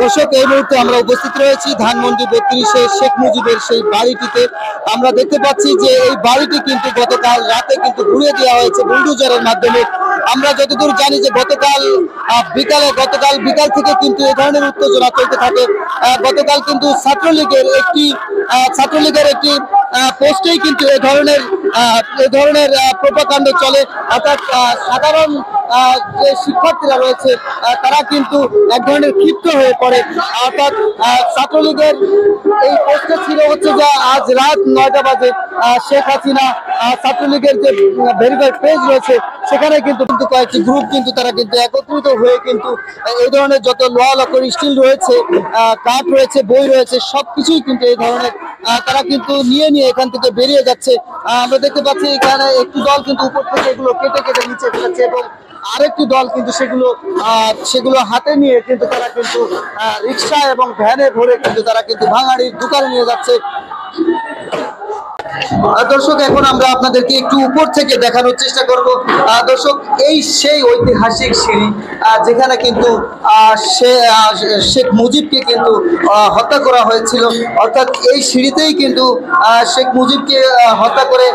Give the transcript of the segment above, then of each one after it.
দর্শক, এই মুহূর্তে আমরা উপস্থিত রয়েছি ধানমন্ডি 32-এ শেখ মুজিবের সেই বাড়িটিতে। আমরা দেখতে পাচ্ছি যে এই বাড়িটি কিন্তু গতকাল রাতে কিন্তু ঘুরিয়ে দেওয়া হয়েছে বুলডোজারের মাধ্যমে। আমরা যতদূর জানি যে গতকাল বিকাল থেকে কিন্তু এই ধরনের উত্তেজনা চলতে থাকে। গতকাল কিন্তু ছাত্রলীগের একটি পোস্টেই কিন্তু এই ধরনের প্রোপাগান্ড চলে, অর্থাৎ সাধারণ যে শিক্ষার্থীরা রয়েছে তারা কিন্তু এক ধরনের ক্ষিপ্ত হয়ে পড়ে। অর্থাৎ ছাত্রলীগের এই পোস্টে ছিল হচ্ছে যে আজ রাত 9টা বাজে শেখ হাসিনা ছাত্রলীগের যে ভেরিফাইড পেজ রয়েছে সেখানে কিন্তু কয়েকটি গ্রুপ কিন্তু তারা কিন্তু একত্রিত হয়ে কিন্তু এই ধরনের যত লোহা লক্কর স্টিল রয়েছে, কাঠ রয়েছে, বই রয়েছে, সবকিছুই কিন্তু এই ধরনের তারা কিন্তু নিয়ে এখান থেকে বেরিয়ে যাচ্ছে। আমরা দেখতে পাচ্ছি এখানে একটি দল কিন্তু উপর থেকে এগুলো কেটে নিচে ফেলেছে এবং আরেকটি দল কিন্তু সেগুলো হাতে নিয়ে কিন্তু তারা কিন্তু রিক্সা এবং ভ্যানে ভরে কিন্তু তারা কিন্তু ভাঙাড়ির দোকানে নিয়ে যাচ্ছে। দর্শক, এখন আমরা আপনাদেরকে একটু উপর থেকে দেখানোর চেষ্টা করব। দর্শক, এই সেই ঐতিহাসিক সিঁড়ি যেখানে কিন্তু শেখ মুজিবকে কিন্তু হত্যা করা হয়েছিল, অর্থাৎ এই সিঁড়িতেই কিন্তু শেখ মুজিবকে হত্যা করে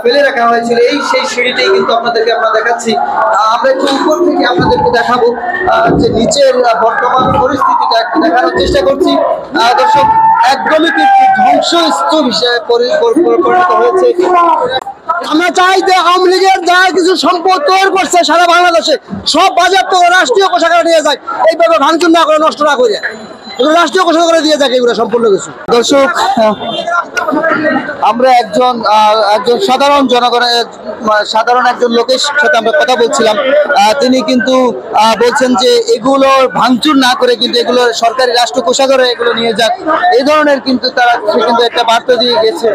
ফেলে রাখা হয়েছিল। সেই সিঁড়িটাই কিন্তু আমরা দেখাচ্ছি। আমরা একটু উপর থেকে আপনাদেরকে দেখাবো যে নিচের বর্তমান পরিস্থিতিটা একটু দেখানোর চেষ্টা করছি। দর্শক, একদমই কিন্তু ধ্বংসস্তূপ হিসেবে পরিণত হয়েছে। আমরা চাই যে আওয়ামী লীগের যারা কিছু সম্পদ তৈরি করছে সারা বাংলাদেশে সব বাজার তো রাষ্ট্রীয় কোষাগারে নিয়ে যায়, এইভাবে ভাঙচুর না করে, নষ্ট না করে রাষ্ট্রীয় কোষাগারে দিয়ে থাকে এগুলো সম্পূর্ণ কিছু। দর্শক, আমরা একজন সাধারণ একজন লোকের সাথে আমরা কথা বলছিলাম। তিনি কিন্তু বলছেন যে এগুলো ভাঙচুর না করে কিন্তু এগুলো সরকারি রাষ্ট্র কোষাগারে এগুলো নিয়ে যাক, এই ধরনের কিন্তু সে কিন্তু একটা বার্তা দিয়ে গেছে।